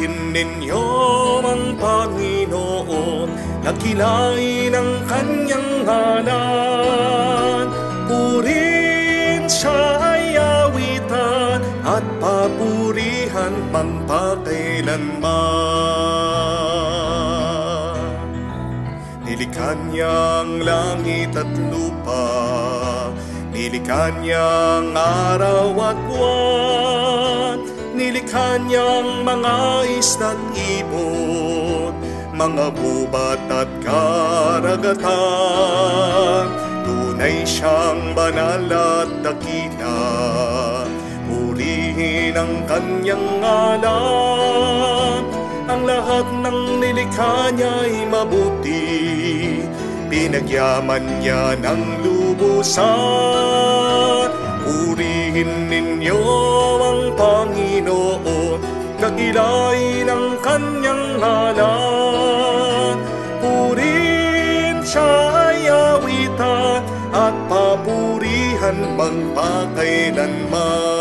Purihin ninyo ang Panginoon, nakilain ang kanyang ngalan. Purihin siya ay awitan at papurihan magpakailanman. Nilikha niyang langit at lupa, nilikha niyang araw at buwan, nilikha niyang mga isda't ibon, mga gubat at karagatan. Tunay siyang banal at dakila, purihin ang kanyang ngalan. Ang lahat ng nilikha niya'y mabuti, pinagyaman niya ng lubusan. Purihin ninyo ang Panginoon, nakilain ang kanyang ngalan. Purihin siya ay awitan at papurihan magpakailanman.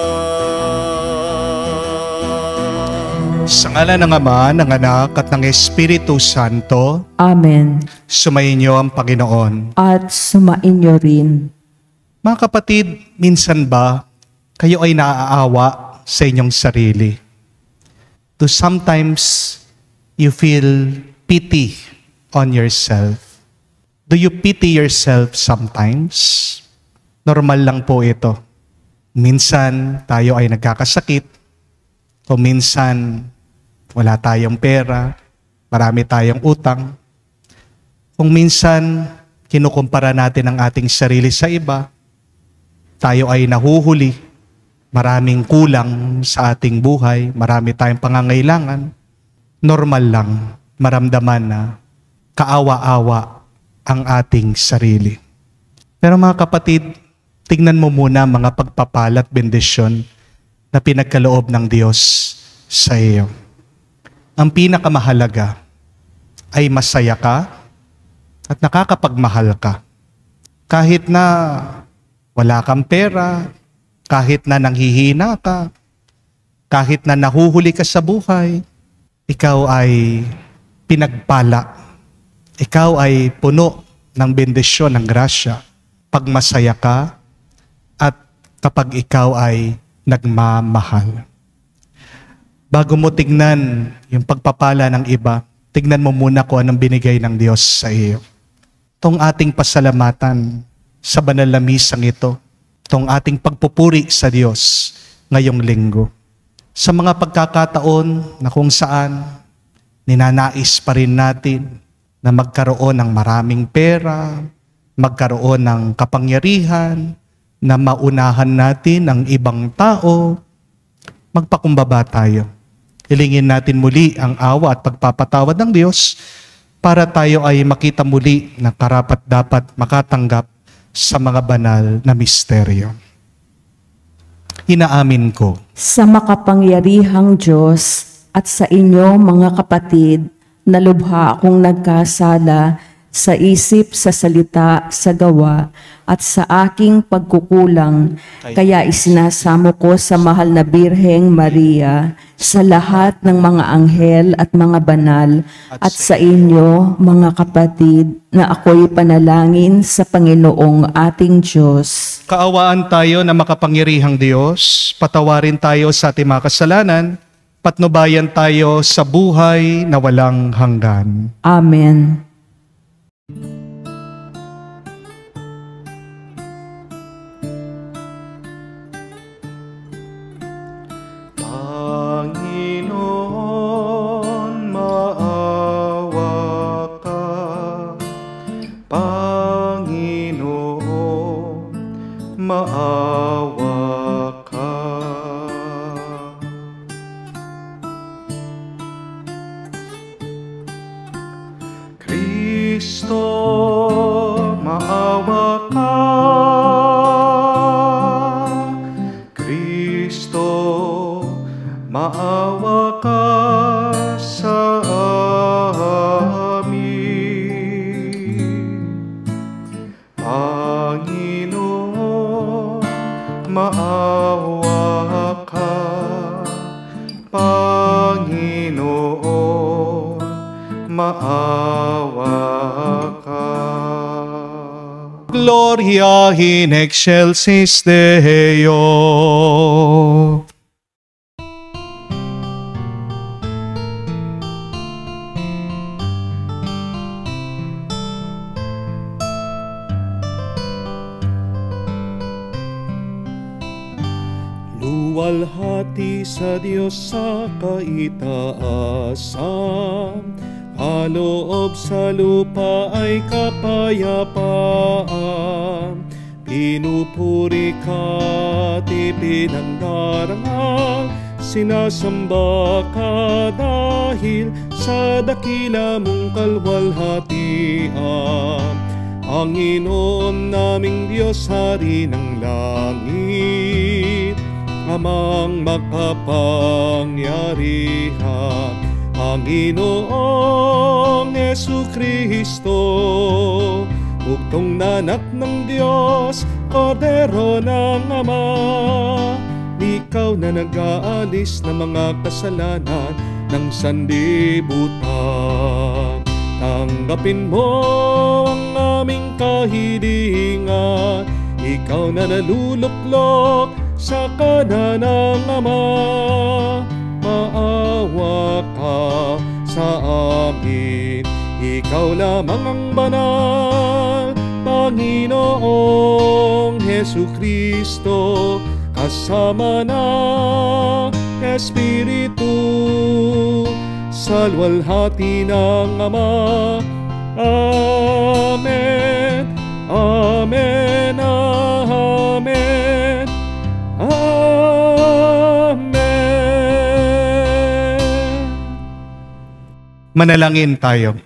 Sa ngalan ng Ama, ng Anak at ng Espiritu Santo. Amen. Sumainyo ang Panginoon. At sumainyo rin. Mga kapatid, minsan ba kayo ay naaawa sa inyong sarili? Do sometimes you feel pity on yourself? Do you pity yourself sometimes? Normal lang po ito. Minsan tayo ay nagkakasakit, o minsan wala tayong pera, marami tayong utang. Kung minsan kinukumpara natin ang ating sarili sa iba, tayo ay nahuhuli, maraming kulang sa ating buhay, marami tayong pangangailangan. Normal lang maramdaman na kaawa-awa ang ating sarili. Pero mga kapatid, tingnan mo muna mga pagpapala at bendisyon na pinagkaloob ng Diyos sa iyo. Ang pinakamahalaga ay masaya ka at nakakapagmahal ka. Kahit na wala kang pera, kahit na nanghihina ka, kahit na nahuhuli ka sa buhay, ikaw ay pinagpala. Ikaw ay puno ng bendisyon, ng grasya. Pag masaya ka at kapag ikaw ay nagmamahal. Bago mo tignan yung pagpapala ng iba, tignan mo muna kung anong binigay ng Diyos sa iyo. Itong ating pasalamatan sa banal na misang ito, itong ating pagpupuri sa Diyos ngayong linggo. Sa mga pagkakataon na kung saan ninanais pa rin natin na magkaroon ng maraming pera, magkaroon ng kapangyarihan, na maunahan natin ang ibang tao, magpakumbaba tayo. Hilingin natin muli ang awa at pagpapatawad ng Diyos para tayo ay makita muli na karapat-dapat makatanggap sa mga banal na misteryo. Inaamin ko. Sa makapangyarihang Diyos at sa inyo mga kapatid, na lubha akong nagkasala sa isip, sa salita, sa gawa, at sa aking pagkukulang. Kaya isinasamo ko sa mahal na Birheng Maria, sa lahat ng mga anghel at mga banal, at sa inyo, mga kapatid, na ako'y panalangin sa Panginoong ating Diyos. Kaawaan tayo na makapangyarihang Diyos, patawarin tayo sa ating mga kasalanan, patnubayan tayo sa buhay na walang hanggan. Amen. Panginoon, maawa ka. Panginoon, maawa ka. Kristo, maawa ka. Kristo, maawa ka sa amin. Panginoon, maawa ka. Panginoon, maawa ka. Gloria in excelsis Deo. Luwalhati sa Diyos sa kaitaasan, kaloob sa lupa ay kapayapaan. Pinupuri ka at ipinangdarangal, sinasamba ka dahil sa dakila mong kalwalhatian. Panginoon naming Diyos, Hari ng langit, Amang makapangyarihan, Panginoong Jesucristo, bugtong na anak ng Diyos, Kordero ng Ama. Ikaw na nag-aalis ng mga kasalanan ng sanlibutan. Tanggapin mo ang aming kahilingan, ikaw na naluluklok sa kanan ng Ama. Maawa ka sa amin, ikaw lamang ang banal, Panginoong Jesucristo, kasama ng Espiritu, sa luwalhati ng Ama. Amen, Amen, Amen, Amen. Manalangin tayo.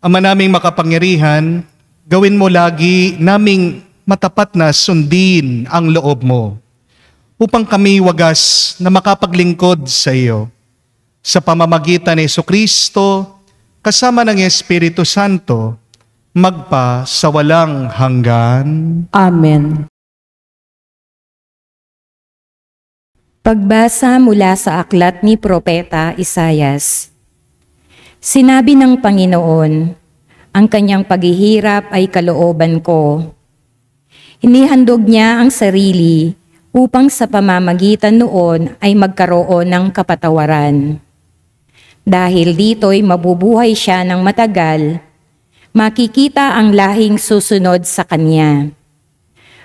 Ama naming makapangyarihan, gawin mo lagi naming matapat na sundin ang loob mo, upang kami wagas na makapaglingkod sa iyo. Sa pamamagitan ni Jesucristo, kasama ng Espiritu Santo, magpa sa walang hanggan. Amen. Pagbasa mula sa aklat ni Propeta Isayas. Sinabi ng Panginoon, ang kanyang paghihirap ay kalooban ko. Inihandog niya ang sarili upang sa pamamagitan noon ay magkaroon ng kapatawaran. Dahil dito'y mabubuhay siya ng matagal, makikita ang lahing susunod sa kanya.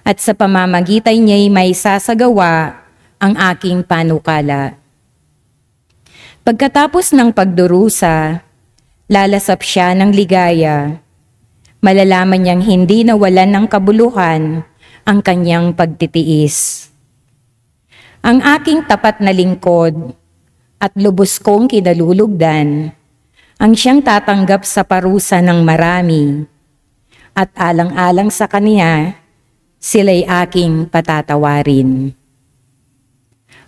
At sa pamamagitan niya'y may sasagawa ang aking panukala. Pagkatapos ng pagdurusa, lalasap siya ng ligaya. Malalaman niyang hindi nawalan ng kabuluhan ang kanyang pagtitiis. Ang aking tapat na lingkod at lubos kong kinalulugdan, ang siyang tatanggap sa parusa ng marami, at alang-alang sa kaniya, sila'y aking patatawarin.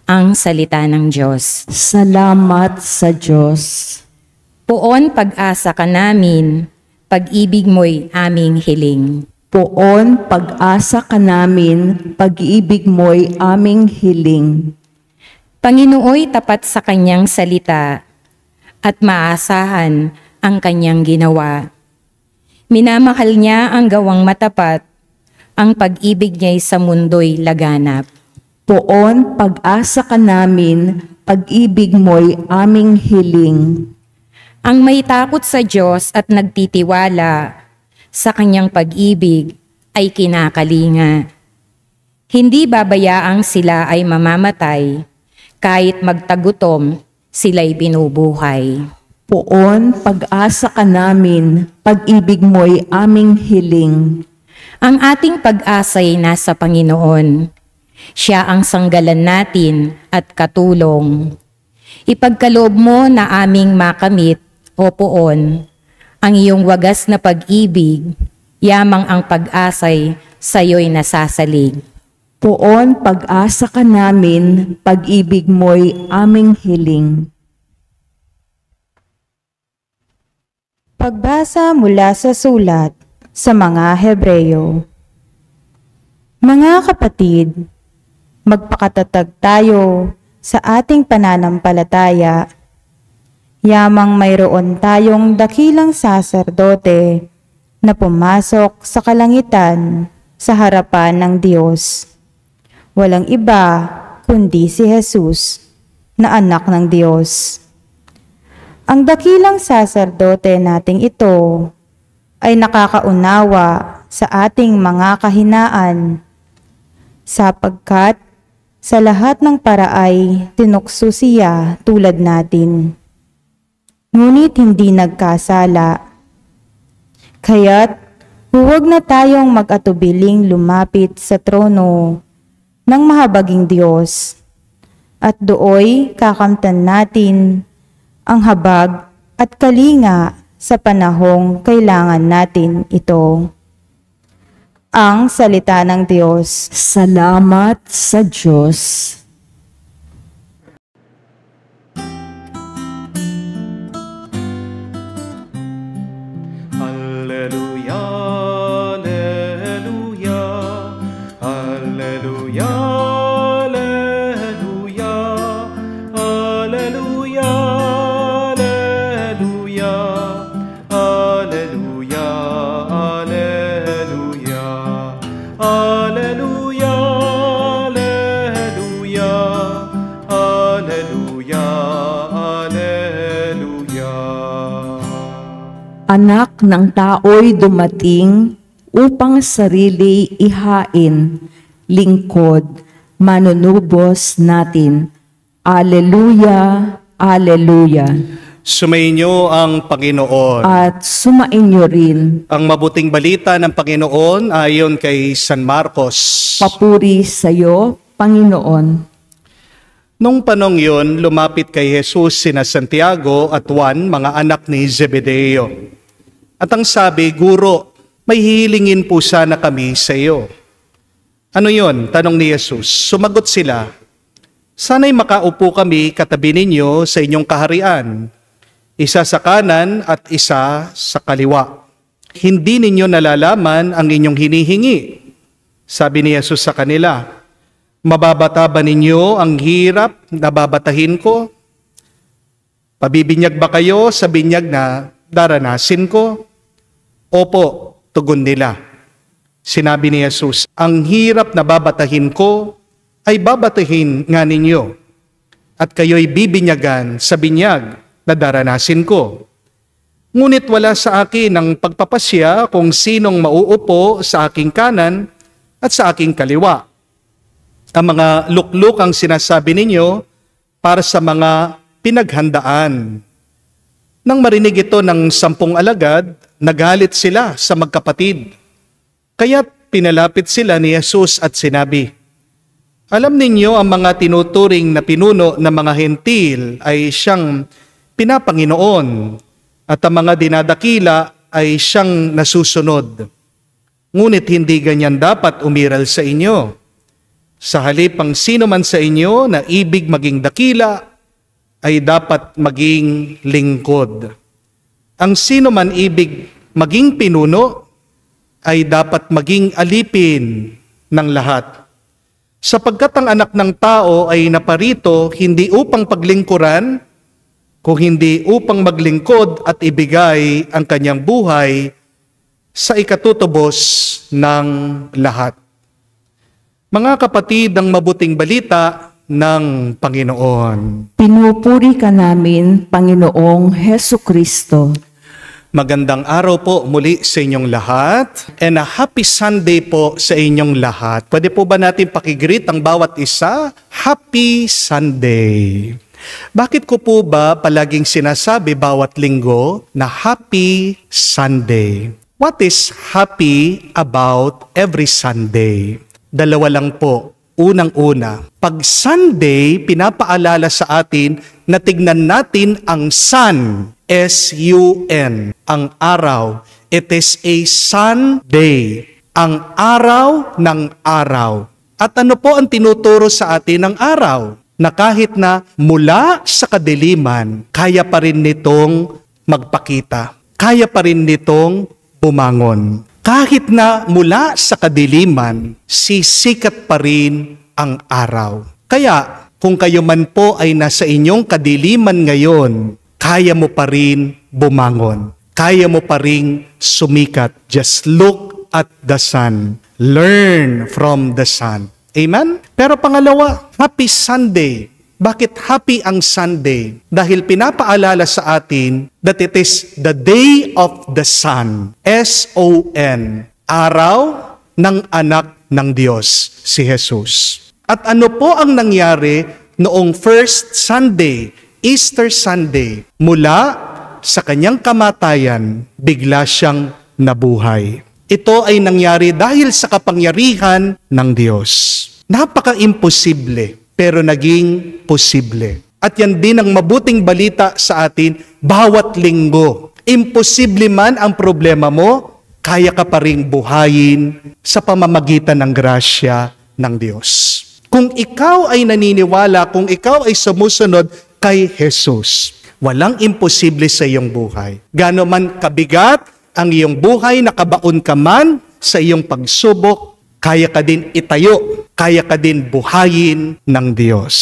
Ang salita ng Diyos. Salamat sa Diyos. Poon pag-asa ka namin, pag-ibig mo'y aming hiling. Poon pag-asa ka namin, pag-ibig mo'y aming hiling. Panginooy tapat sa kanyang salita, at maasahan ang kanyang ginawa. Minamahal niya ang gawang matapat, ang pag-ibig niya'y sa mundo'y laganap. Poon pag-asa ka namin, pag-ibig mo'y aming hiling. Ang may takot sa Diyos at nagtitiwala sa kanyang pag-ibig ay kinakalinga. Hindi babayaang sila ay mamamatay, kahit magtagutom sila'y binubuhay. Poon pag-asa ka namin, pag-ibig mo'y aming hiling. Ang ating pag-asa'y nasa Panginoon. Siya ang sanggalan natin at katulong. Ipagkaloob mo na aming makamit, o Poon, ang iyong wagas na pag-ibig, yamang ang pag-asa'y sa'yo'y nasasalig. Poon pag-asa ka namin, pag-ibig mo'y aming hiling. Pagbasa mula sa sulat sa mga Hebreyo. Mga kapatid, magpakatatag tayo sa ating pananampalataya. yamang mayroon tayong dakilang saserdote na pumasok sa kalangitan sa harapan ng Diyos. Walang iba kundi si Jesus na anak ng Diyos. Ang dakilang saserdote nating ito ay nakakaunawa sa ating mga kahinaan, sapagkat sa lahat ng paraay tinukso siya tulad natin. Ngunit hindi nagkasala. Kaya't huwag na tayong mag-atubiling lumapit sa trono ng mahabaging Diyos, at dooy kakamtan natin ang habag at kalinga sa panahong kailangan natin ito. Ang salita ng Diyos. Salamat sa Diyos. Alleluia, alleluia, alleluia, alleluia, alleluia, alleluia, alleluia, alleluia, alleluia, alleluia, alleluia, alleluia. Anak ng tao'y dumating upang sarili ihain, lingkod, manunubos natin. Alleluia, alleluia. Sumainyo ang Panginoon. At sumainyo rin. Ang mabuting balita ng Panginoon ayon kay San Marcos. Papuri sa iyo, Panginoon. Nung panong yun, lumapit kay Jesus sina Santiago at Juan, mga anak ni Zebedeo. At ang sabi, Guro, may hihilingin po sana kami sa iyo. Ano yon? Tanong ni Jesus. Sumagot sila, sana'y makaupo kami katabi ninyo sa inyong kaharian, isa sa kanan at isa sa kaliwa. Hindi ninyo nalalaman ang inyong hinihingi. Sabi ni Jesus sa kanila, mababata ba ninyo ang hirap na babatahin ko? Pabibinyag ba kayo sa binyag na daranasin ko? Opo, tugon nila. Sinabi ni Jesus, ang hirap na babatahin ko ay babatahin nga ninyo, at kayo'y bibinyagan sa binyag na daranasin ko. Ngunit wala sa akin ang pagpapasya kung sinong mauupo sa aking kanan at sa aking kaliwa. Ang mga lukluk ang sinasabi ninyo para sa mga pinaghandaan. Nang marinig ito ng 10 alagad, nagalit sila sa magkapatid. Kaya't pinalapit sila ni Jesus at sinabi, alam ninyo ang mga tinuturing na pinuno ng mga hentil ay siyang pinapanginoon at ang mga dinadakila ay siyang nasusunod. Ngunit hindi ganyan dapat umiral sa inyo. Sa halip ang sino man sa inyo na ibig maging dakila ay dapat maging lingkod. Ang sino man ibig maging pinuno ay dapat maging alipin ng lahat. Sapagkat ang anak ng tao ay naparito hindi upang paglingkuran, kung hindi upang maglingkod at ibigay ang kanyang buhay sa ikatutubos ng lahat. Mga kapatid, ang mabuting balita ng Panginoon. Pinupuri ka namin, Panginoong Hesukristo. Magandang araw po muli sa inyong lahat and a happy Sunday po sa inyong lahat. Pwede po ba natin pakigreet ang bawat isa? Happy Sunday! Bakit ko po ba palaging sinasabi bawat linggo na Happy Sunday? What is happy about every Sunday? Dalawa lang po. Unang-una, pag Sunday, pinapaalala sa atin na tignan natin ang sun, S-U-N, ang araw. It is a Sunday, ang araw ng araw. At ano po ang tinuturo sa atin ng araw? Na kahit na mula sa kadiliman, kaya pa rin nitong magpakita. Kaya pa rin nitong bumangon. Kahit na mula sa kadiliman, sisikat pa rin ang araw. Kaya, kung kayo man po ay nasa inyong kadiliman ngayon, kaya mo pa rin bumangon. Kaya mo pa rin sumikat. Just look at the sun. Learn from the sun. Amen? Pero pangalawa, Happy Sunday. Bakit happy ang Sunday? Dahil pinapaalala sa atin that it is the day of the sun. S-O-N. Araw ng anak ng Diyos, si Jesus. At ano po ang nangyari noong first Sunday, Easter Sunday? Mula sa kanyang kamatayan, bigla siyang nabuhay. Ito ay nangyari dahil sa kapangyarihan ng Diyos. Napaka-imposible, pero naging posible. At yan din ang mabuting balita sa atin bawat linggo. Imposible man ang problema mo, kaya ka pa ring buhayin sa pamamagitan ng grasya ng Diyos. Kung ikaw ay naniniwala, kung ikaw ay sumusunod kay Jesus, walang imposible sa iyong buhay. Gaano man kabigat ang iyong buhay, nakabaon ka man sa iyong pagsubok, kaya ka din itayo, kaya ka din buhayin ng Diyos.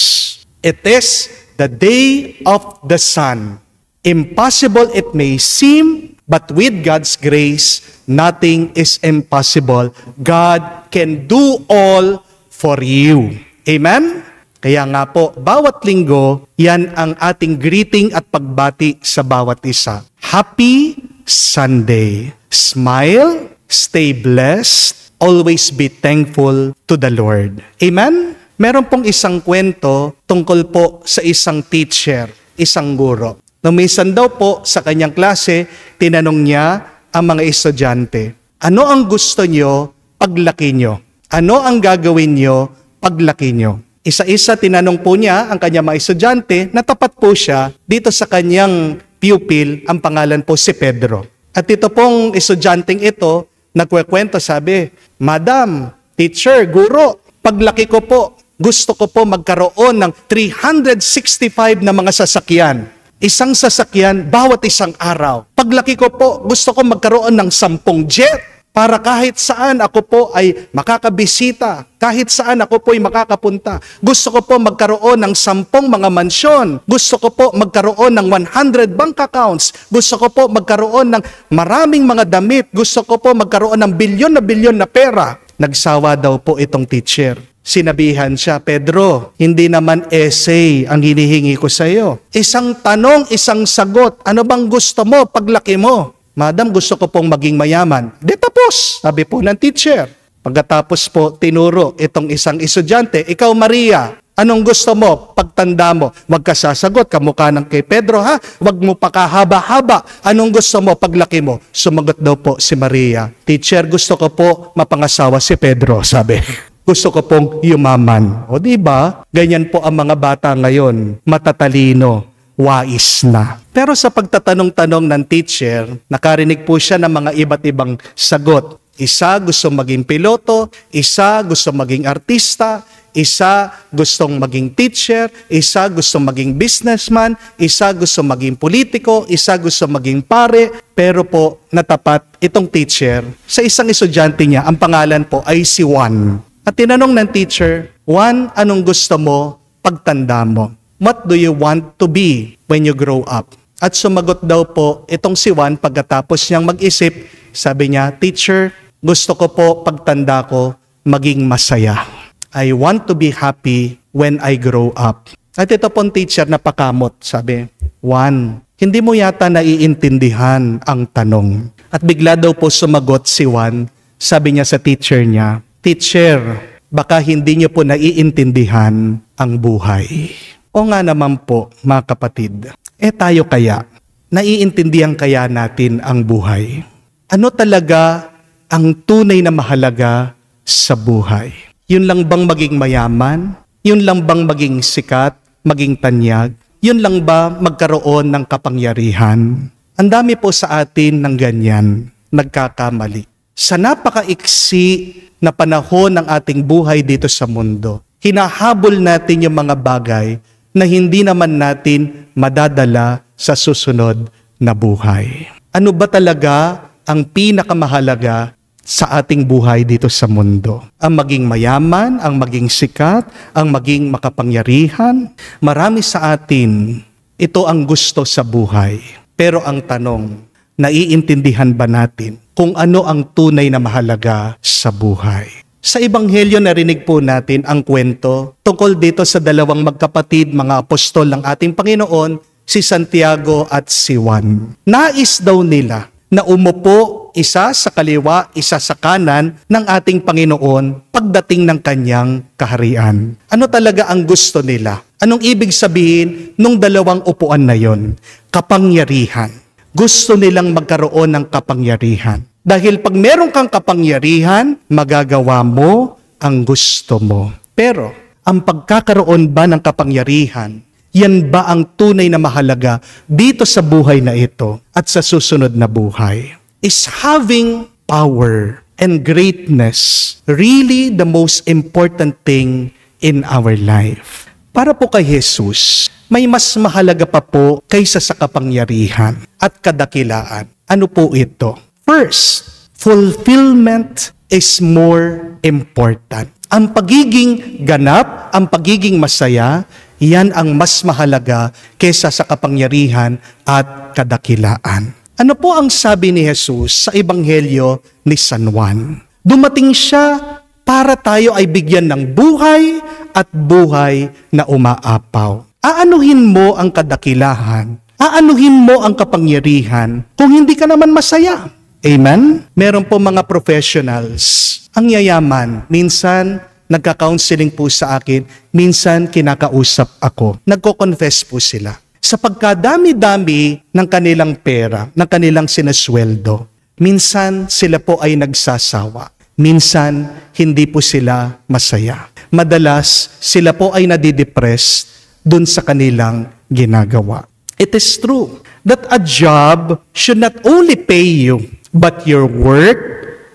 It is the day of the sun. Impossible it may seem, but with God's grace, nothing is impossible. God can do all for you. Amen? Kaya nga po, bawat linggo, yan ang ating greeting at pagbati sa bawat isa. Happy Sunday. Smile, stay blessed, always be thankful to the Lord. Amen? Meron pong isang kwento tungkol po sa isang teacher, isang guro. Nung minsan daw po sa kanyang klase, tinanong niya ang mga estudyante, ano ang gusto nyo paglaki nyo? Ano ang gagawin nyo paglaki nyo? Isa-isa tinanong po niya ang kanyang mga estudyante, natapat po siya dito sa kanyang pupil, ang pangalan po si Pedro. At ito pong estudyanteng ito, nagkwekwento, sabi, Madam, teacher, guro, paglaki ko po, gusto ko po magkaroon ng 365 na mga sasakyan. Isang sasakyan bawat isang araw. Paglaki ko po, gusto ko magkaroon ng 10 jet para kahit saan ako po ay makakabisita, kahit saan ako po ay makakapunta. Gusto ko po magkaroon ng 10 mga mansyon. Gusto ko po magkaroon ng 100 bank accounts. Gusto ko po magkaroon ng maraming mga damit. Gusto ko po magkaroon ng bilyon na pera. Nagsawa daw po itong teacher. Sinabihan siya, Pedro, hindi naman essay ang hinihingi ko sa iyo. Isang tanong, isang sagot. Ano bang gusto mo paglaki mo? Madam, gusto ko pong maging mayaman. Di tapos, sabi po ng teacher. Pagkatapos po, tinuro itong isang estudyante, ikaw Maria, anong gusto mo pagtanda mo? Huwag ka sasagot, kamukha ng kay Pedro ha? Huwag mo pakahaba-haba. Anong gusto mo paglaki mo? Sumagot daw po si Maria. Teacher, gusto ko po mapangasawa si Pedro, sabi. Gusto ko pong yumaman. O di ba? Ganyan po ang mga bata ngayon, matatalino, wais na. Pero sa pagtatanong-tanong ng teacher, nakarinig po siya ng mga iba't ibang sagot. Isa gusto maging piloto, isa gusto maging artista, isa gustong maging teacher, isa gusto maging businessman, isa gusto maging politiko, isa gusto maging pare. Pero po natapat itong teacher sa isang estudyante niya, ang pangalan po ay si Juan. At tinanong ng teacher, Juan, anong gusto mo pagtanda mo? What do you want to be when you grow up? At sumagot daw po itong si Juan pagkatapos niyang mag-isip, sabi niya, Teacher, gusto ko po pagtanda ko maging masaya. I want to be happy when I grow up. At ito pong teacher napakamot, sabi, Juan, hindi mo yata naiintindihan ang tanong. At bigla daw po sumagot si Juan, sabi niya sa teacher niya, Teacher, baka hindi niyo po naiintindihan ang buhay. O nga naman po, mga kapatid, tayo kaya, naiintindihan kaya natin ang buhay? Ano talaga ang tunay na mahalaga sa buhay? Yun lang bang maging mayaman? Yun lang bang maging sikat, maging tanyag? Yun lang ba magkaroon ng kapangyarihan? Ang dami po sa atin ng ganyan, nagkakamali. Sa napakaiksi na panahon ng ating buhay dito sa mundo, hinahabol natin yung mga bagay na hindi naman natin madadala sa susunod na buhay. Ano ba talaga ang pinakamahalaga sa ating buhay dito sa mundo? Ang maging mayaman, ang maging sikat, ang maging makapangyarihan? Marami sa atin Ito ang gusto sa buhay. Pero ang tanong, naiintindihan ba natin kung ano ang tunay na mahalaga sa buhay? Sa Ebanghelyo narinig po natin ang kwento tungkol dito sa dalawang magkapatid, mga apostol ng ating Panginoon, si Santiago at si Juan. Nais daw nila na umupo isa sa kaliwa, isa sa kanan ng ating Panginoon pagdating ng kanyang kaharian. Ano talaga ang gusto nila? Anong ibig sabihin nung dalawang upuan na yon? Kapangyarihan. Gusto nilang magkaroon ng kapangyarihan. Dahil pag meron kang kapangyarihan, magagawa mo ang gusto mo. Pero, ang pagkakaroon ba ng kapangyarihan, yan ba ang tunay na mahalaga dito sa buhay na ito at sa susunod na buhay? Is having power and greatness really the most important thing in our life? Para po kay Jesus, may mas mahalaga pa po kaysa sa kapangyarihan at kadakilaan. Ano po ito? First, fulfillment is more important. Ang pagiging ganap, ang pagiging masaya, yan ang mas mahalaga kaysa sa kapangyarihan at kadakilaan. Ano po ang sabi ni Jesus sa Ebanghelyo ni San Juan? Dumating siya para tayo ay bigyan ng buhay at buhay na umaapaw. Aanuhin mo ang kadakilahan, aanuhin mo ang kapangyarihan kung hindi ka naman masaya. Amen? Meron po mga professionals, ang yayaman, minsan nagka-counseling po sa akin, minsan kinakausap ako. Nagko-confess po sila. Sa pagkadami-dami ng kanilang pera, ng kanilang sinasweldo, minsan sila po ay nagsasawa. Minsan, hindi po sila masaya. Madalas, sila po ay nadidepressed dun sa kanilang ginagawa. It is true that a job should not only pay you, but your work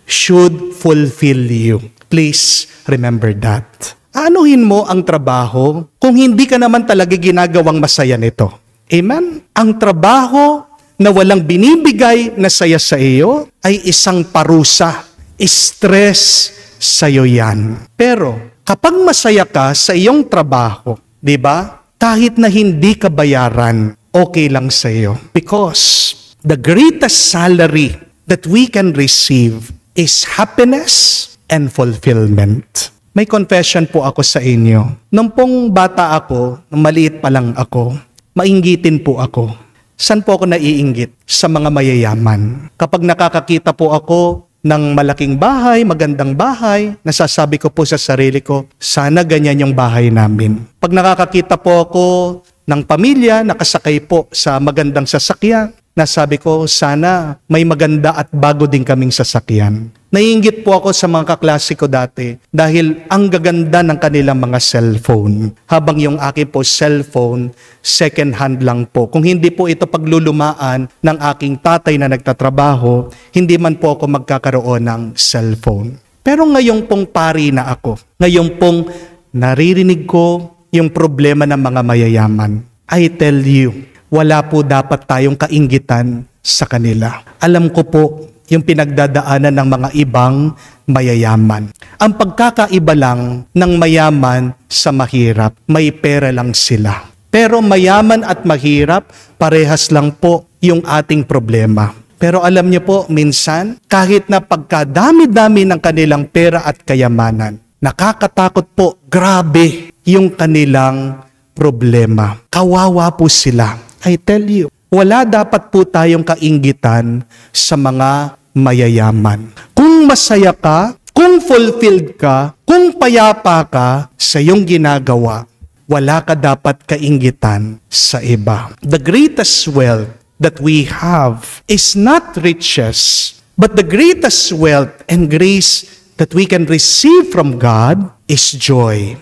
should fulfill you. Please remember that. Aanuhin mo ang trabaho kung hindi ka naman talaga ginagawang masaya nito. Amen? Ang trabaho na walang binibigay na saya sa iyo ay isang parusa. Stress sa'yo yan. Pero kapag masaya ka sa iyong trabaho, di ba? Kahit na hindi ka bayaran, okay lang sa iyo. Because the greatest salary that we can receive is happiness and fulfillment. May confession po ako sa inyo. Nung pong bata ako, nung maliit pa lang ako, mainggitin po ako. Saan po ako naiinggit? Sa mga mayayaman. Kapag nakakakita po ako ng malaking bahay, magandang bahay, nasasabi ko po sa sarili ko, sana ganyan yung bahay namin. Pag nakakakita po ako ng pamilya, nakasakay po sa magandang sasakyan, nasabi ko, sana may maganda at bago din kaming sasakyan. Naiinggit po ako sa mga kaklase ko dati dahil ang gaganda ng kanilang mga cellphone. Habang yung akin po cellphone, second hand lang po. Kung hindi po ito paglulumaan ng aking tatay na nagtatrabaho, hindi man po ako magkakaroon ng cellphone. Pero ngayong pong pari na ako, ngayong pong naririnig ko yung problema ng mga mayayaman, I tell you, wala po dapat tayong kainggitan sa kanila. Alam ko po yung pinagdadaanan ng mga ibang mayayaman. Ang pagkakaiba lang ng mayaman sa mahirap, may pera lang sila. Pero mayaman at mahirap, parehas lang po yung ating problema. Pero alam niyo po, minsan, kahit na pagkadami-dami ng kanilang pera at kayamanan, nakakatakot po, grabe yung kanilang problema. Kawawa po sila. I tell you, wala dapat po tayong kainggitan sa mga mayayaman. Kung masaya ka, kung fulfilled ka, kung payapa ka sa iyong ginagawa, wala ka dapat kainggitan sa iba. The greatest wealth that we have is not riches, but the greatest wealth and grace that we can receive from God is joy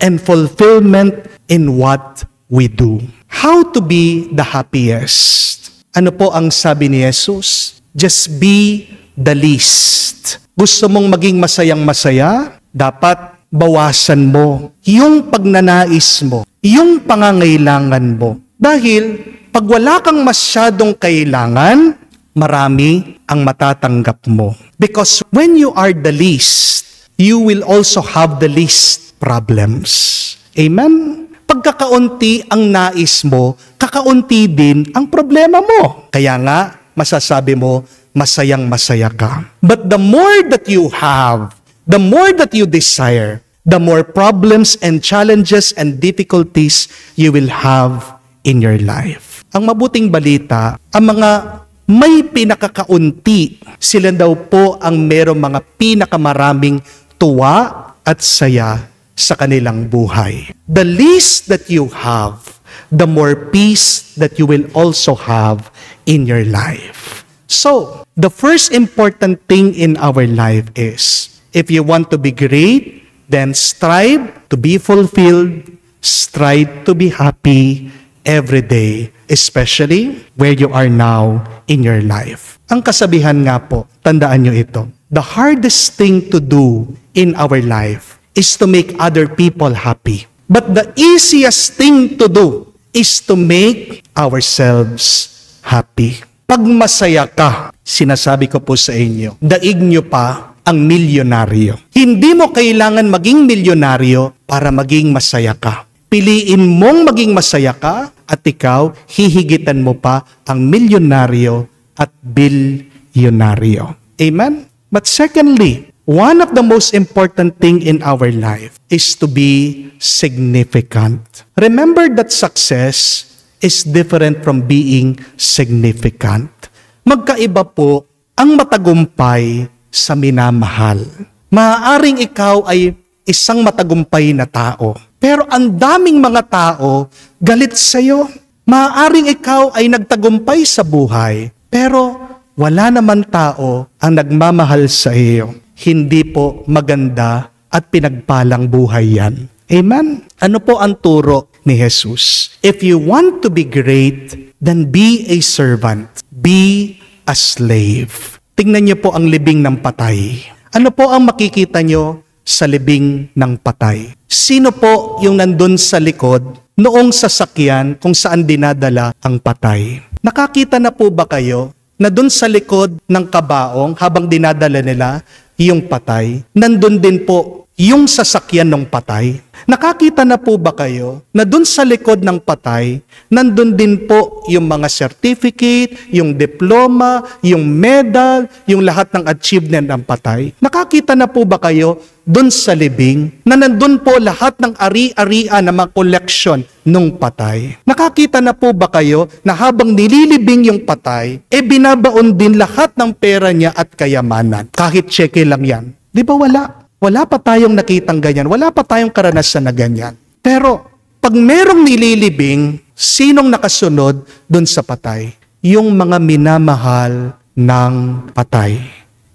and fulfillment in what we do. How to be the happiest? Ano po ang sabi ni Jesus? Just be the least. Gusto mong maging masayang-masaya? Dapat bawasan mo yung pagnanais mo, yung pangangailangan mo. Dahil pag wala kang masyadong kailangan, marami ang matatanggap mo. Because when you are the least, you will also have the least problems. Amen? Pagkakaunti ang nais mo, kakaunti din ang problema mo. Kaya nga, masasabi mo, masayang-masaya ka. But the more that you have, the more that you desire, the more problems and challenges and difficulties you will have in your life. Ang mabuting balita, ang mga may pinakakaunti, sila daw po ang merong mga pinakamaraming tuwa at saya sa kanilang buhay. The least that you have, the more peace that you will also have in your life. So, the first important thing in our life is, if you want to be great, then strive to be fulfilled, strive to be happy every day, especially where you are now in your life. Ang kasabihan nga po, tandaan nyo ito, the hardest thing to do in our life is to make other people happy. But the easiest thing to do is to make ourselves happy. Pag masaya ka, sinasabi ko po sa inyo, daig nyo pa ang milyonaryo. Hindi mo kailangan maging milyonaryo para maging masaya ka. Piliin mong maging masaya ka at ikaw, hihigitan mo pa ang milyonaryo at bilyonaryo. Amen? But secondly, one of the most important thing in our life is to be significant. Remember that success is different from being significant. Magkaiba po ang matagumpay sa minamahal. Maaaring ikaw ay isang matagumpay na tao, pero ang daming mga tao galit sa iyo. Maaaring ikaw ay nagtagumpay sa buhay, pero wala naman tao ang nagmamahal sa iyo. Hindi po maganda at pinagpalang buhay yan. Amen? Ano po ang turo ni Jesus? If you want to be great, then be a servant. Be a slave. Tingnan niyo po ang libing ng patay. Ano po ang makikita niyo sa libing ng patay? Sino po yung nandun sa likod noong sasakyan kung saan dinadala ang patay? Nakakita na po ba kayo na dun sa likod ng kabaong habang dinadala nila yung patay, nandun din po yung sasakyan ng patay? Nakakita na po ba kayo na dun sa likod ng patay, nandun din po yung mga certificate, yung diploma, yung medal, yung lahat ng achievement ng patay? Nakakita na po ba kayo dun sa libing na nandun po lahat ng ari-arian na mga collection nung patay? Nakakita na po ba kayo na habang nililibing yung patay, binabaon din lahat ng pera niya at kayamanan? Kahit cheque lang yan. Di ba wala? Wala pa tayong nakitang ganyan. Wala pa tayong karanasan na ganyan. Pero, pag merong nililibing, sinong nakasunod dun sa patay? Yung mga minamahal ng patay.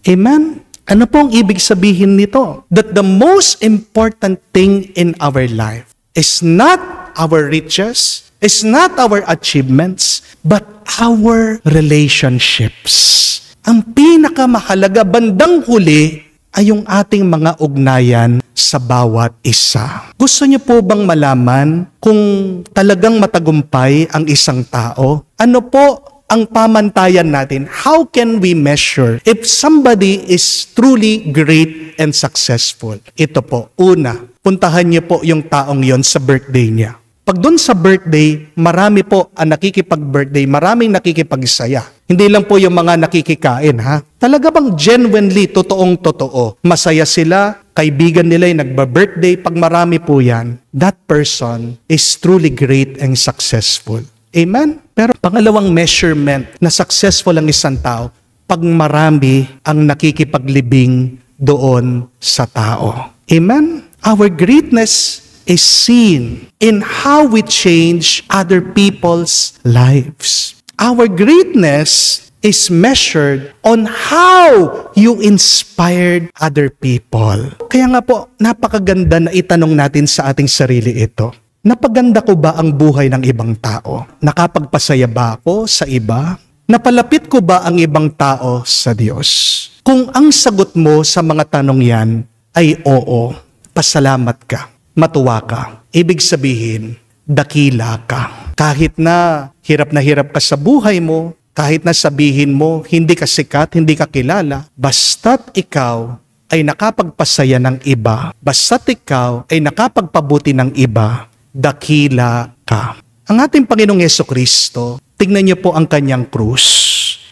Amen? Ano po ang ibig sabihin nito? That the most important thing in our life is not our riches, is not our achievements, but our relationships. Ang pinakamahalaga bandang huli ay yung ating mga ugnayan sa bawat isa. Gusto niyo po bang malaman kung talagang matagumpay ang isang tao? Ano po ang pamantayan natin? How can we measure if somebody is truly great and successful? Ito po, una, puntahan niyo po yung taong yon sa birthday niya. Pag doon sa birthday, marami po ang nakikipag-birthday, maraming nakikipagsaya. Hindi lang po yung mga nakikikain, ha? Talaga bang genuinely, totoong-totoo, masaya sila, kaibigan nila yung nagba-birthday, pag marami po yan, that person is truly great and successful. Amen? Pero pangalawang measurement na successful ang isang tao, pag marami ang nakikipaglibing doon sa tao. Amen? Our greatness is seen in how we change other people's lives. Our greatness is measured on how you inspired other people. Kaya nga po, napakaganda na itanong natin sa ating sarili ito. Napaganda ko ba ang buhay ng ibang tao? Nakapagpasaya ba ako sa iba? Napalapit ko ba ang ibang tao sa Diyos? Kung ang sagot mo sa mga tanong yan ay oo, pasalamat ka. Matuwa ka. Ibig sabihin, dakila ka. Kahit na hirap ka sa buhay mo, kahit na sabihin mo, hindi ka sikat, hindi ka kilala, basta't ikaw ay nakapagpasaya ng iba, basta't ikaw ay nakapagpabuti ng iba, dakila ka. Ang ating Panginoong Hesukristo, tignan niyo po ang kanyang krus.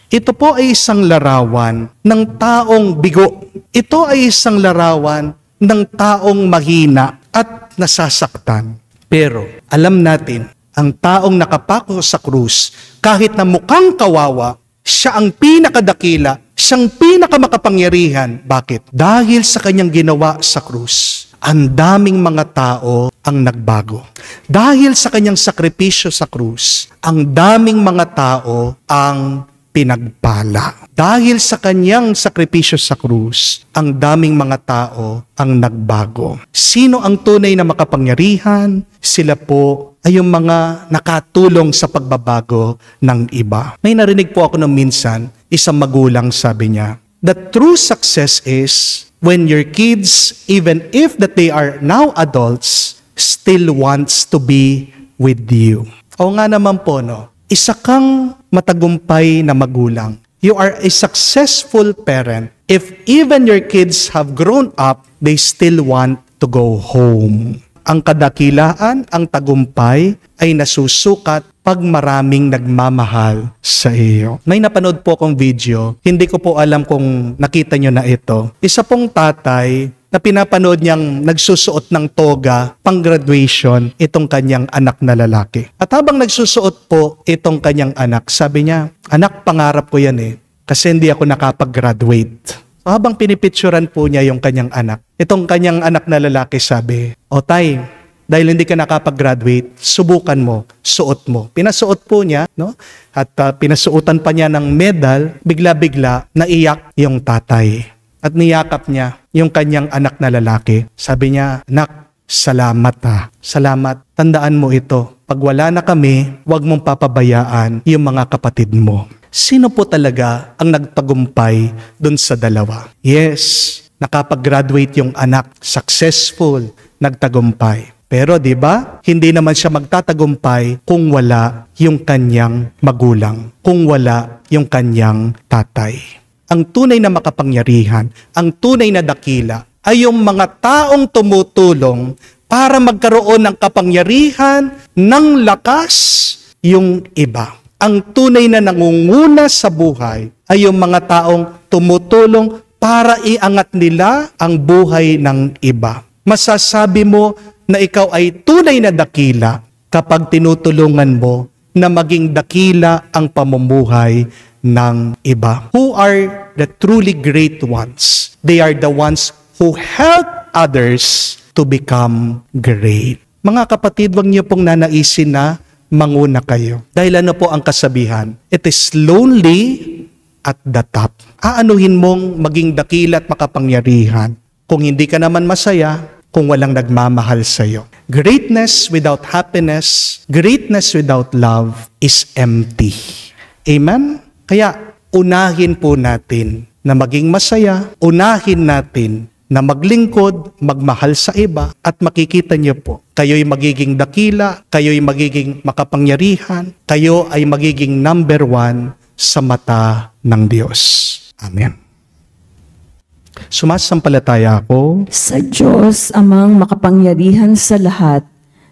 Ito po ay isang larawan ng taong bigo. Ito ay isang larawan ng taong mahina at nasasaktan. Pero alam natin, ang taong nakapako sa krus, kahit na mukhang kawawa, siya ang pinakadakila, siyang pinakamakapangyarihan. Bakit? Dahil sa kanyang ginawa sa krus, ang daming mga tao ang nagbago. Dahil sa kanyang sakripisyo sa krus, ang daming mga tao ang pinagpala. Dahil sa kanyang sakripisyo sa krus, ang daming mga tao ang nagbago. Sino ang tunay na makapangyarihan? Sila po ay yung mga nakatulong sa pagbabago ng iba. May narinig po ako nung minsan, isang magulang sabi niya, the true success is when your kids, even if that they are now adults, still wants to be with you. O nga naman po, no? Isa kang matagumpay na magulang. You are a successful parent if even your kids have grown up, they still want to go home. Ang kadakilaan, ang tagumpay ay nasusukat pag maraming nagmamahal sa iyo. May napanood po akong video, hindi ko po alam kung nakita nyo na ito. Isa pong tatay na pinapanood niyang nagsusuot ng toga pang graduation itong kanyang anak na lalaki. At habang nagsusuot po itong kanyang anak, sabi niya, anak, pangarap ko yan kasi hindi ako nakapag-graduate. So habang pinipicturan po niya yung kanyang anak, itong kanyang anak na lalaki sabi, o tay, dahil hindi ka nakapag-graduate, subukan mo, suot mo. Pinasuot po niya, no? At pinasuotan pa niya ng medal, bigla-bigla naiyak yung tatay. At niyakap niya yung kanyang anak na lalaki. Sabi niya, anak, salamat . Salamat. Tandaan mo ito. Pag wala na kami, huwag mong papabayaan yung mga kapatid mo. Sino po talaga ang nagtagumpay dun sa dalawa? Yes, nakapag-graduate yung anak. Successful, nagtagumpay. Pero di ba, hindi naman siya magtatagumpay kung wala yung kanyang magulang, kung wala yung kanyang tatay. Ang tunay na makapangyarihan, ang tunay na dakila, ay yung mga taong tumutulong para magkaroon ng kapangyarihan, ng lakas, yung iba. Ang tunay na nangunguna sa buhay ay yung mga taong tumutulong para iangat nila ang buhay ng iba. Masasabi mo na ikaw ay tunay na dakila kapag tinutulungan mo na maging dakila ang pamumuhay ng iba. Who are the truly great ones? They are the ones who help others to become great. Mga kapatid, huwag niyo pong nanaisin na manguna kayo. Dahil ano po ang kasabihan? It is lonely at the top. Aanuhin mong maging dakila at makapangyarihan kung hindi ka naman masaya, kung walang nagmamahal sa iyo. Greatness without happiness, greatness without love is empty. Amen? Kaya unahin po natin na maging masaya, unahin natin na maglingkod, magmahal sa iba, at makikita niyo po, kayo'y magiging dakila, kayo'y magiging makapangyarihan, kayo ay magiging number 1 sa mata ng Diyos. Amen. Sumasampalataya ako Sa Diyos, amang makapangyarihan sa lahat,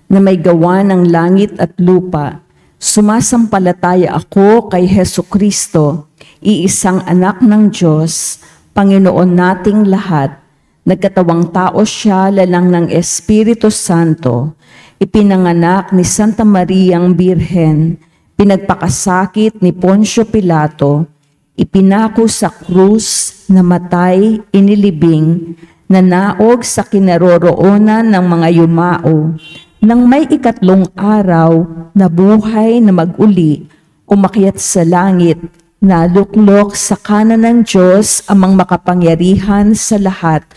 na may gawa ng langit at lupa, sumasampalataya ako kay Hesukristo, iisang anak ng Diyos, Panginoon nating lahat. Nagkatawang tao siya, lalang ng Espiritu Santo, ipinanganak ni Santa Mariang Birhen, pinagpakasakit ni Poncio Pilato, ipinako sa krus, namatay, inilibing, nanaog sa kinaroroonan ng mga yumao. Nang may ikatlong araw, nabuhay na mag-uli, umakyat sa langit, naluklok sa kanan ng Diyos amang makapangyarihan sa lahat.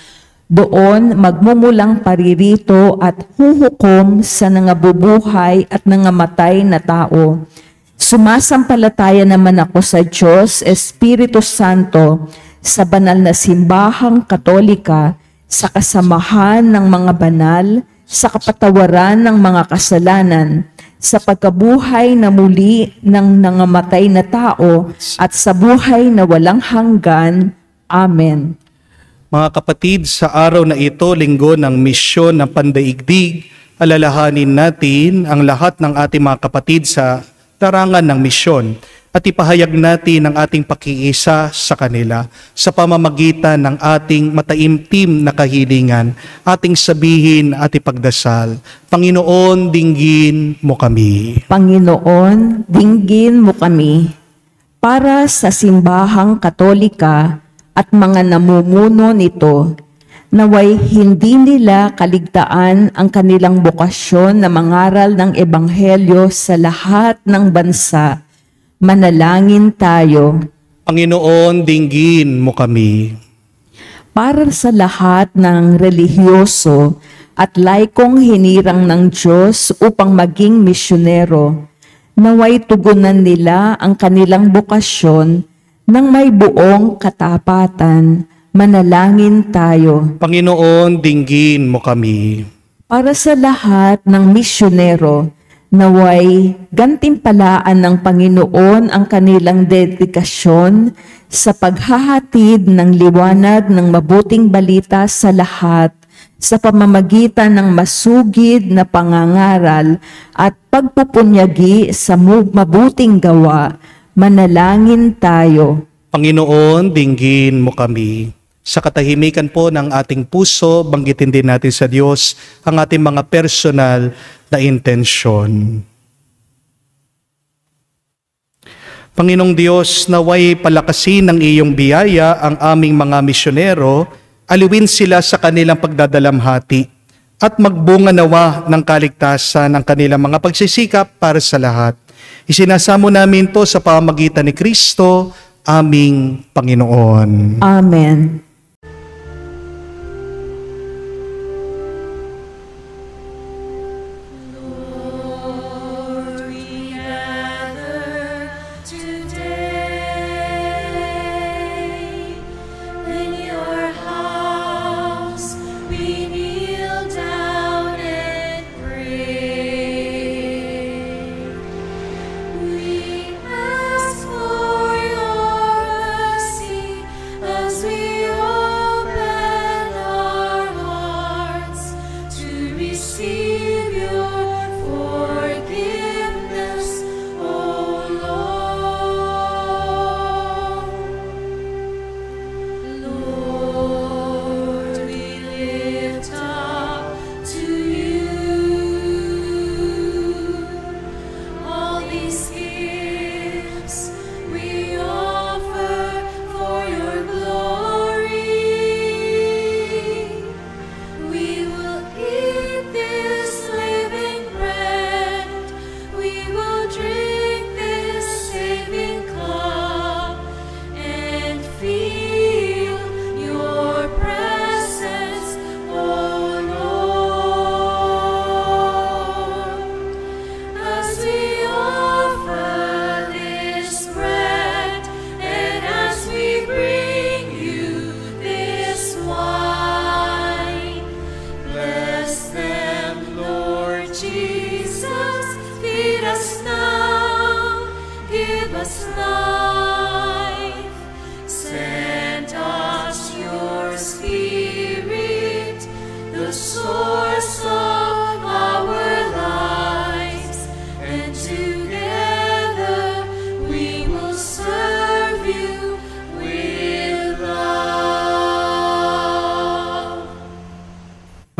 Doon magmumulang paririto at huhukom sa nangabubuhay at nangamatay na tao. Sumasampalataya naman ako sa Diyos, Espiritu Santo, sa banal na simbahang Katolika, sa kasamahan ng mga banal, sa kapatawaran ng mga kasalanan, sa pagkabuhay na muli ng nangamatay na tao, at sa buhay na walang hanggan. Amen. Mga kapatid, sa araw na ito, linggo ng misyon ng pandaigdig, Alalahanin natin ang lahat ng ating mga kapatid sa larangan ng misyon at ipahayag natin ang ating pakiisa sa kanila sa pamamagitan ng ating mataimtim na kahilingan. Ating sabihin at ipagdasal, Panginoon, dinggin mo kami. Panginoon, dinggin mo kami. Para sa simbahang Katolika at mga namumuno nito, naway hindi nila kaligtaan ang kanilang bokasyon na mangaral ng Ebanghelyo sa lahat ng bansa. Manalangin tayo. Panginoon, dinggin mo kami. Para sa lahat ng relihiyoso at laikong hinirang ng Diyos upang maging misyonero, naway tugunan nila ang kanilang bokasyon ng may buong katapatan. Manalangin tayo. Panginoon, dinggin mo kami. Para sa lahat ng misyonero, naway gantimpalaan ng Panginoon ang kanilang dedikasyon sa paghahatid ng liwanag ng mabuting balita sa lahat sa pamamagitan ng masugid na pangangaral at pagpupunyagi sa mabuting gawa. Manalangin tayo. Panginoon, dinggin mo kami. Sa katahimikan po ng ating puso, banggitin din natin sa Diyos ang ating mga personal na intensyon. Panginoong Diyos, naway palakasin ng iyong biyaya ang aming mga misyonero, aliwin sila sa kanilang pagdadalamhati, at magbunga nawa ng kaligtasan ang kanilang mga pagsisikap para sa lahat. Isinasamo namin to sa pamamagitan ni Kristo, aming Panginoon. Amen.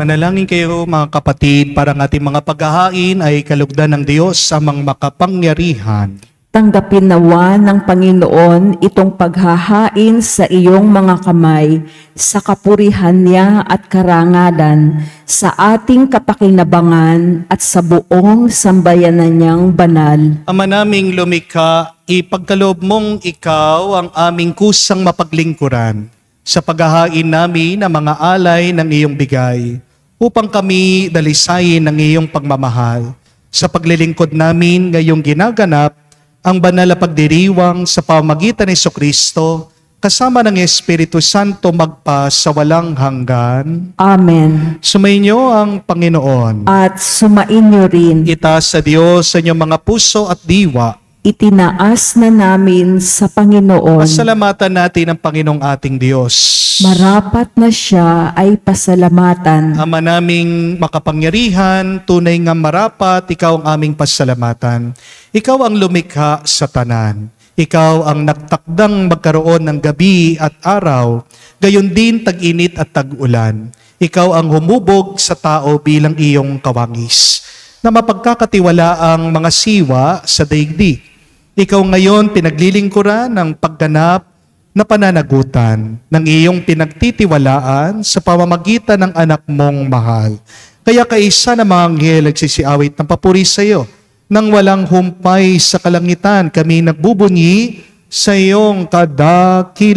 Manalangin kayo mga kapatid para ang ating mga paghahain ay kalugdan ng Diyos sa mga makapangyarihan. Tanggapin nawa ng Panginoon itong paghahain sa iyong mga kamay sa kapurihan niya at karangalan sa ating kapakinabangan at sa buong sambayanan niyang banal. Ama naming lumikha, ipagkaloob mong ikaw ang aming kusang mapaglingkuran sa paghahain namin ng mga alay ng iyong bigay, upang kami dalisayin ng iyong pagmamahal. Sa paglilingkod namin ngayong ginaganap, ang banal na pagdiriwang sa pamamagitan ni Jesucristo, kasama ng Espiritu Santo magpa sa walang hanggan. Amen. Sumainyo ang Panginoon. At sumainyo rin. Itaas sa Diyos sa inyong mga puso at diwa. itinaas na namin sa Panginoon. Pasalamatan natin ang Panginoong ating Diyos. Marapat na siya ay pasalamatan. Ama naming makapangyarihan, tunay nga marapat, ikaw ang aming pasalamatan. Ikaw ang lumikha sa tanan. Ikaw ang nagtakdang magkaroon ng gabi at araw, gayon din tag-init at tag-ulan. Ikaw ang humubog sa tao bilang iyong kawangis, na mapagkakatiwala ang mga siwa sa daigdig. Ikaw ngayon pinaglilingkuran ng pagganap na pananagutan ng iyong pinagtitiwalaan sa pamamagitan ng anak mong mahal. Kaya kaisa ng mga anghel nagsisiawit ng papuri sa iyo. Nang walang humpay sa kalangitan, kami nagbubunyi sa iyong kadakilaan.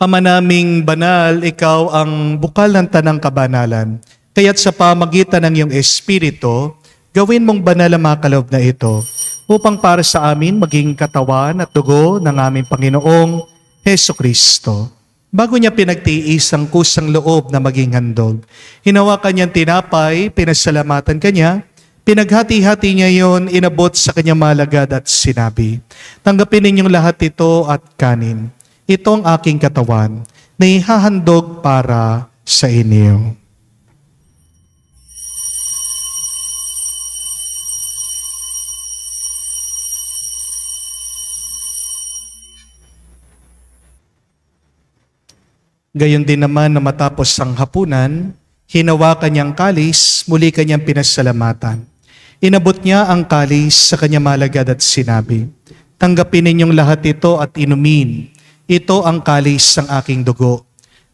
Ama naming banal, ikaw ang bukal ng tanang kabanalan. Kaya't sa pamagitan ng iyong Espiritu, gawin mong banal ang mga kaloob na ito, upang para sa amin maging katawan at dugo ng aming Panginoong Hesukristo. Bago niya pinagtiis ang kusang loob na maging handog, hinawakan niyang tinapay, pinasalamatan kanya, pinaghati-hati niya yon, inabot sa kanyang malagad at sinabi, "Tanggapin ninyong lahat ito at kanin. Itong aking katawan na ihahandog para sa inyo." Gayon din naman na matapos ang hapunan, hinawakan niyang kalis, muli kanyang pinasalamatan. Inabot niya ang kalis sa kanyang malagad at sinabi, "Tanggapin ninyong lahat ito at inumin. Ito ang kalis ng aking dugo,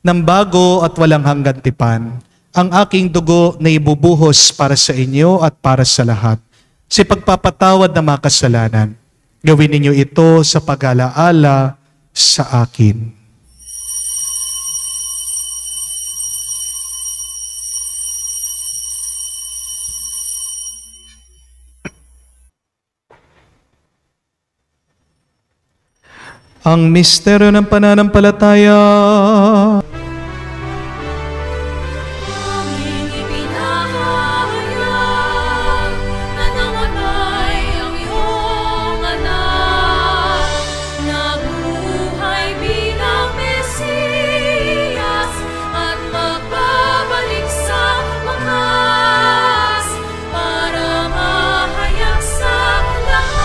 ng bago at walang hanggan tipan, ang aking dugo na ibubuhos para sa inyo at para sa lahat, sa pagpapatawad ng mga kasalanan. Gawin ninyo ito sa pag-alaala sa akin." Ang misteryo ng pananampalataya. Aming ipinahayag na namatay ang iyong anak, nabuhay bilang Mesiyas at magbabalik sa wakas para mahayag sa lahat.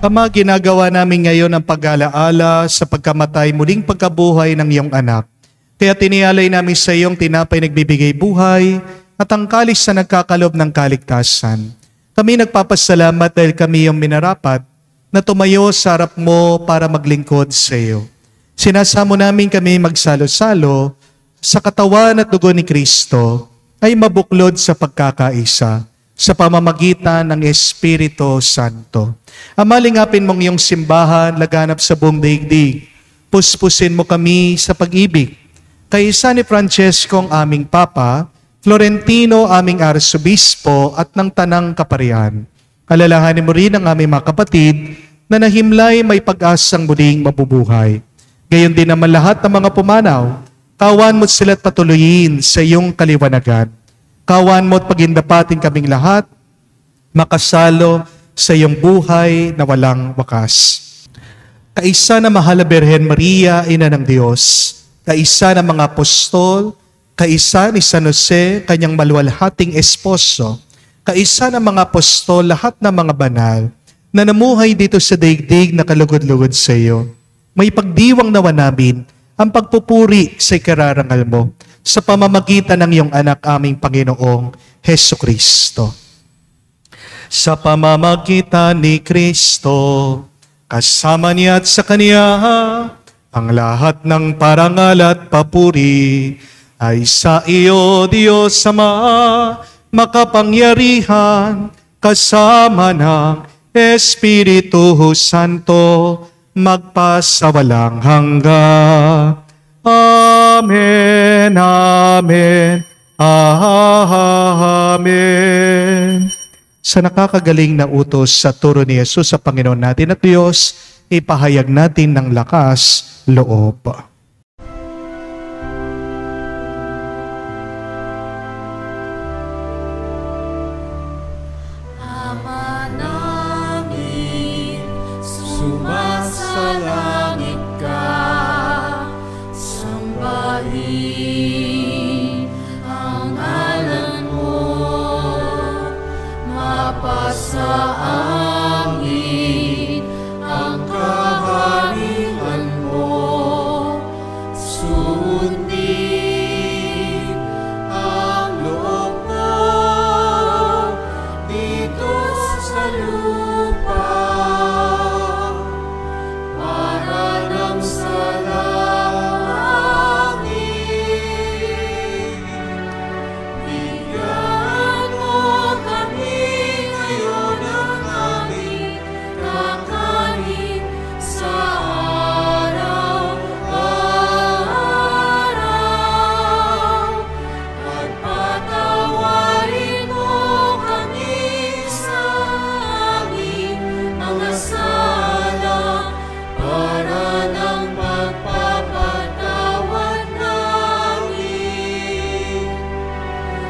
Ama, ginagawa namin ngayon ang pag-alaala sa pagkamatay muling pagkabuhay ng iyong anak. Kaya tinialay namin sa iyong tinapay nagbibigay buhay at ang kalis na nagkakalob ng kaligtasan. Kami nagpapasalamat dahil kami yung minarapat na tumayo sa harap mo para maglingkod sa iyo. Sinasamo namin kami magsalo-salo sa katawan at dugo ni Kristo ay mabuklod sa pagkakaisa sa pamamagitan ng Espiritu Santo. Ama, lingapin mong iyong simbahan laganap sa buong daigdig. Puspusin mo kami sa pag-ibig. Kaisa ni Francesco ang aming Papa, Florentino aming Arsobispo at ng Tanang Kaparian. Alalahanin mo rin ang aming mga kapatid na nahimlay may pag-asang muling mabubuhay. Gayon din naman lahat ng mga pumanaw, kawan mo't sila't patuloyin sa iyong kaliwanagan. Kawan mo't pagindapatin kaming lahat, makasalo sa iyong buhay na walang wakas. Kaisa na mahal na Birhen Maria, Ina ng Diyos, kaisa ng mga apostol, kaisa ni San Jose, kanyang maluwalhating esposo, kaisa ng mga apostol, lahat ng mga banal, na namuhay dito sa daigdig na kalugod-lugod sa iyo. May pagdiwang nawa namin ang pagpupuri sa ikararangal mo sa pamamagitan ng iyong anak aming Panginoong Hesu Kristo. Sa pamamagitan ni Kristo, kasama niya at sa Kanya, ang lahat ng parangal at papuri ay sa iyo, Diyos Ama, makapangyarihan, kasama ng Espiritu Santo, magpasawalang hanggan. Amen, amen, amen. Sa nakakagaling na utos sa turo ni Jesus sa Panginoon natin at Diyos, ipahayag natin ng lakas loob. Ama namin, sumasalangit ka, sambahin ang ngalan mo, mapasa amin ang kaharian mo, sundin ang loob mo dito sa lupa, para nang sa langit. Bigyan mo kami ngayon ng aming kakanin sa araw-araw, at patawarin mo kami sa aming mga sala, para ng pagpapatawad namin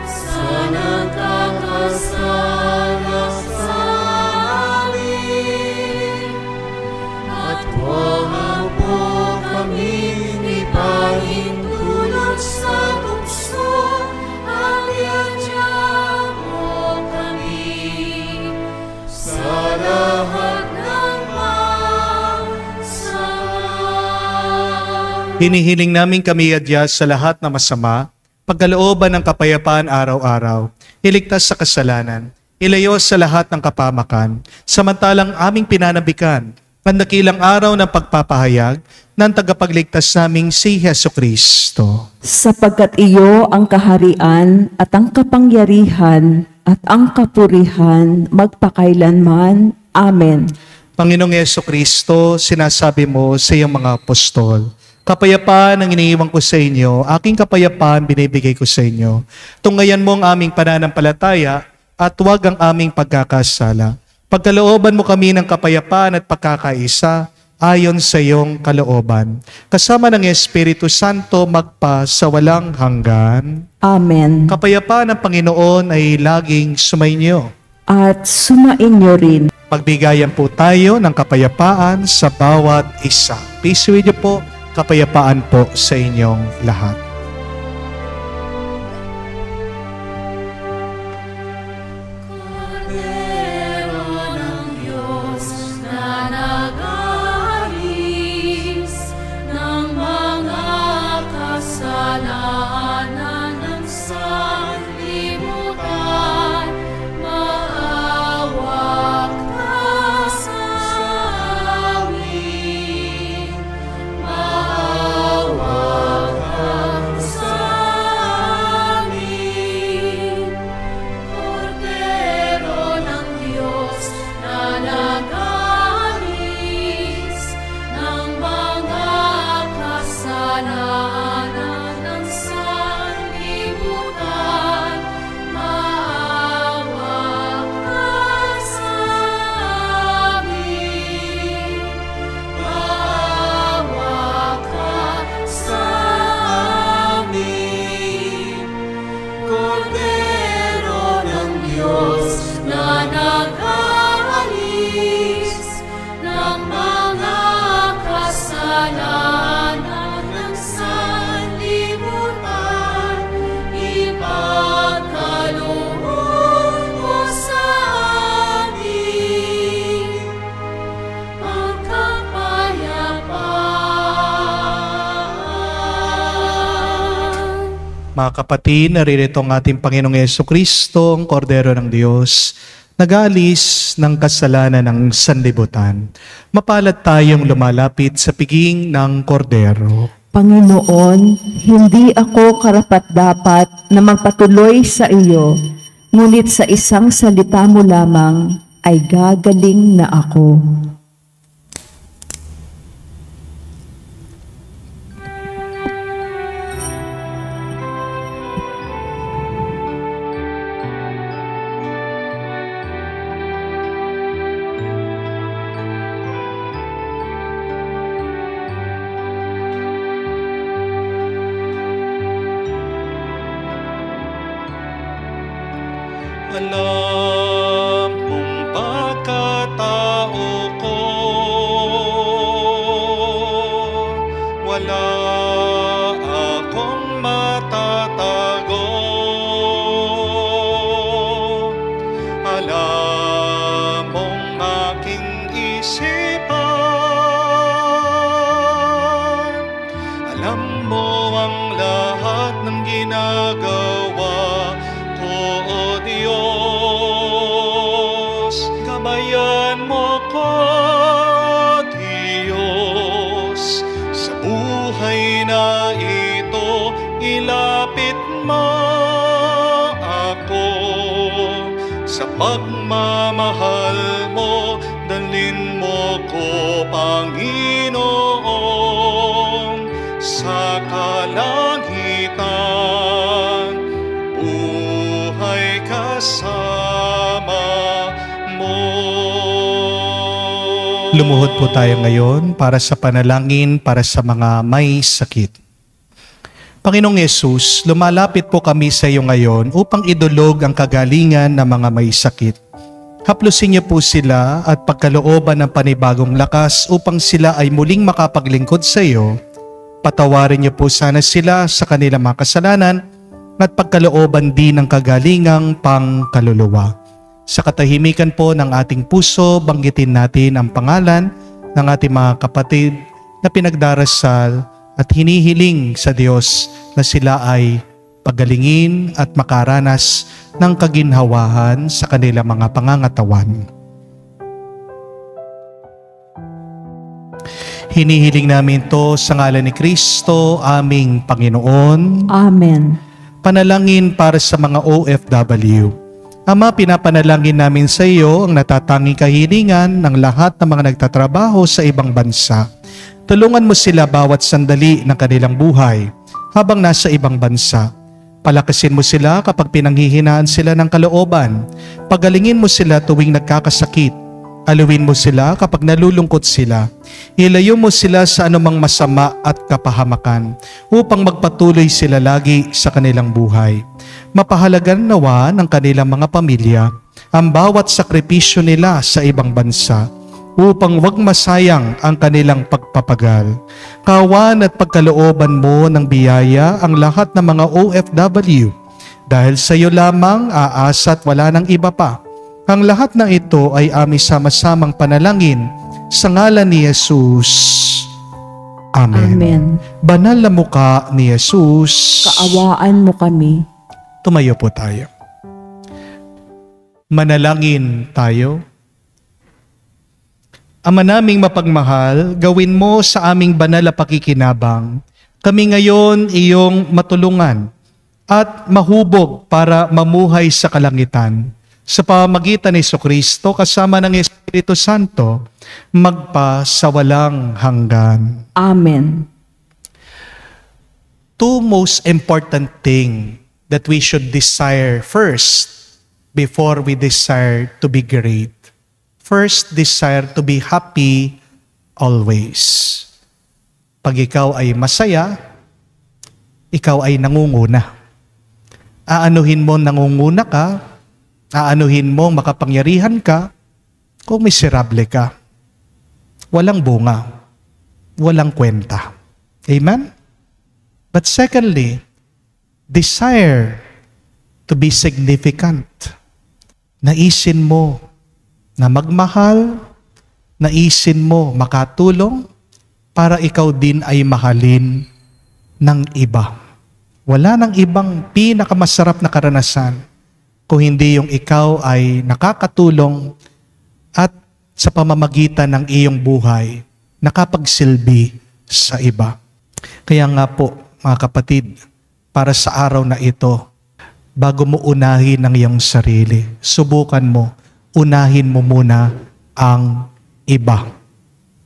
sa nagkakasala sa amin. At huwag mo kaming ipahintulot sa tukso, at iadya mo kami sa lahat ng masama. Hinihiling namin kami adya sa lahat na masama, pagkalooban ng kapayapaan araw-araw, iligtas sa kasalanan, ilayo sa lahat ng kapamakan, samantalang aming pinanabikan, ang dakilang araw ng pagpapahayag ng tagapagligtas naming si Hesu Kristo. Sapagkat iyo ang kaharian at ang kapangyarihan at ang kapurihan magpakailanman. Amen. Panginoong Hesu Kristo, sinasabi mo sa iyong mga apostol, kapayapaan ang iniiwan ko sa inyo, aking kapayapaan binibigay ko sa inyo. Tunggayan mo ang aming pananampalataya at huwag ang aming pagkakasala. Pagkalooban mo kami ng kapayapaan at pagkakaisa ayon sa iyong kalooban. Kasama ng Espiritu Santo magpa sa walang hanggan. Amen. Kapayapaan ng Panginoon ay laging sumainyo. At sumainyo rin. Pagbigayan po tayo ng kapayapaan sa bawat isa. Peace with you po. Kapayapaan po sa inyong lahat. Kordero ng Diyos na nag-aalis ng mga kasalanan ng sanlibutan, maawa ka sa amin, maawa ka Mga kapatid, naririto ang ating Panginoong Jesucristo, ang Kordero ng Diyos, nag-aalis ng kasalanan ng sanlibutan. Mapalad tayong lumalapit sa piging ng Kordero. Panginoon, hindi ako karapat-dapat na magpatuloy sa iyo, ngunit sa isang salita mo lamang ay gagaling na ako. Alam mong pagkatao ko, wala akong matatago. Alam mong aking isipan, alam mo ang lahat ng ginagawa ko, O Diyos. Gabayan mo ko, Diyos, sa buhay na ito. Ilapit mo ako sa pagmamahal mo. Dalhin mo ko, Panginoon, sa kalangitan. Buhay kasama mo. Lumuhod po tayo ngayon para sa panalangin para sa mga may sakit. Panginoong Yesus, lumalapit po kami sa iyo ngayon upang idulog ang kagalingan ng mga may sakit. Haplusin niyo po sila at pagkalooban ng panibagong lakas upang sila ay muling makapaglingkod sa iyo. Patawarin niyo po sana sila sa kanilang mga kasalanan at pagkalooban din ng kagalingang pangkaluluwa. Sa katahimikan po ng ating puso, banggitin natin ang pangalan ng ating mga kapatid na pinagdarasal at hinihiling sa Diyos na sila ay pagalingin at makaranas ng kaginhawahan sa kanilang mga pangangatawan. Hinihiling namin to sa ngalan ni Kristo, aming Panginoon. Amen. Panalangin para sa mga OFW. Ama, pinapanalangin namin sa iyo ang natatanging kahilingan ng lahat ng mga nagtatrabaho sa ibang bansa. Tulungan mo sila bawat sandali ng kanilang buhay habang nasa ibang bansa. Palakasin mo sila kapag pinanghihinaan sila ng kalooban. Pagalingin mo sila tuwing nagkakasakit. Aluin mo sila kapag nalulungkot sila. Ilayo mo sila sa anumang masama at kapahamakan upang magpatuloy sila lagi sa kanilang buhay. Mapahalagan nawa ng kanilang mga pamilya ang bawat sakripisyo nila sa ibang bansa upang wag masayang ang kanilang pagpapagal. Kawan at pagkalooban mo ng biyaya ang lahat ng mga OFW dahil sa iyo lamang aasa at wala ng iba pa. Ang lahat ng ito ay aming sama-samang panalangin sa ngalan ni Jesus. Amen. Amen. Banal na mukha ni Jesus. Kaawaan mo kami. Tumayo po tayo. Manalangin tayo. Ama naming mapagmahal, gawin mo sa aming banal na pakikinabang kami ngayon iyong matulungan at mahubog para mamuhay sa kalangitan. Sa pamamagitan ni Jesucristo kasama ng Espiritu Santo, magpa sa walang hanggan. Amen. Two most important things that we should desire first before we desire to be great. First, desire to be happy always. Pag ikaw ay masaya, ikaw ay nangunguna. Aanuhin mo nangunguna ka, aanuhin mo makapangyarihan ka, kung miserable ka. Walang bunga, walang kwenta. Amen? But secondly, desire to be significant. Naisin mo na magmahal, naisin mo makatulong para ikaw din ay mahalin ng iba. Wala nang ibang pinakamasarap na karanasan kung hindi yung ikaw ay nakakatulong at sa pamamagitan ng iyong buhay, nakapagsilbi sa iba. Kaya nga po, mga kapatid, para sa araw na ito, bago mo unahin ang iyong sarili, subukan mo, unahin mo muna ang iba.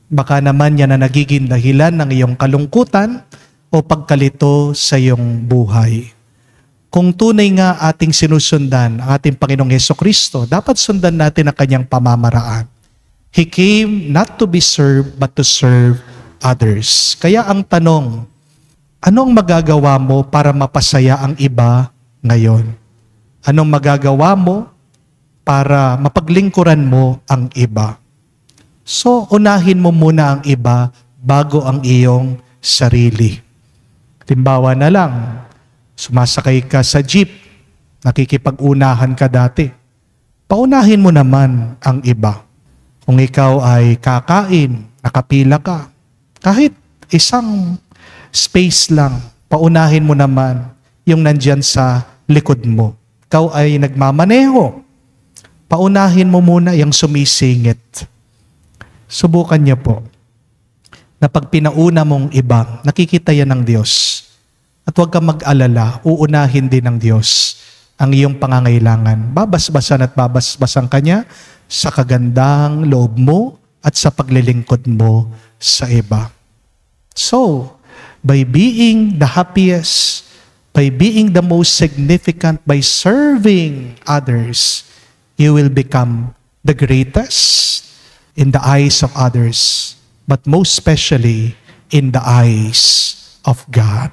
Baka naman yan na nagiging dahilan ng iyong kalungkutan o pagkalito sa iyong buhay. Kung tunay nga ating sinusundan ang ating Panginoong Hesukristo, dapat sundan natin ang kanyang pamamaraan. He came not to be served, but to serve others. Kaya ang tanong, anong magagawa mo para mapasaya ang iba ngayon? Anong magagawa mo para mapaglingkuran mo ang iba? So, unahin mo muna ang iba bago ang iyong sarili. Halimbawa na lang, sumasakay ka sa jeep, nakikipag-unahan ka dati. Paunahin mo naman ang iba. Kung ikaw ay kakain, nakapila ka, kahit isang space lang, paunahin mo naman yung nandyan sa likod mo. Ikaw ay nagmamaneho, paunahin mo muna yung sumisingit. Subukan niyo po na pag pinauna mong iba, nakikita yan ng Diyos. At huwag kang mag-alala, uunahin din ng Diyos ang iyong pangangailangan. Babasbasan at babasbasan ka niya sa kagandang loob mo at sa paglilingkod mo sa iba. So, by being the happiest, by being the most significant, by serving others, you will become the greatest in the eyes of others, but most especially in the eyes of God.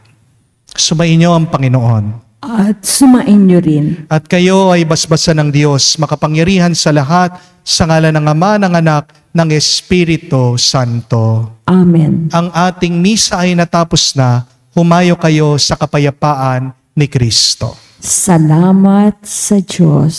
Sumainyo ang Panginoon. At sumain niyo rin. At kayo ay basbasan ng Diyos, makapangyarihan sa lahat, sa ngalan ng Ama, ng Anak, ng Espiritu Santo. Amen. Ang ating misa ay natapos na. Humayo kayo sa kapayapaan ni Kristo. Salamat sa Diyos.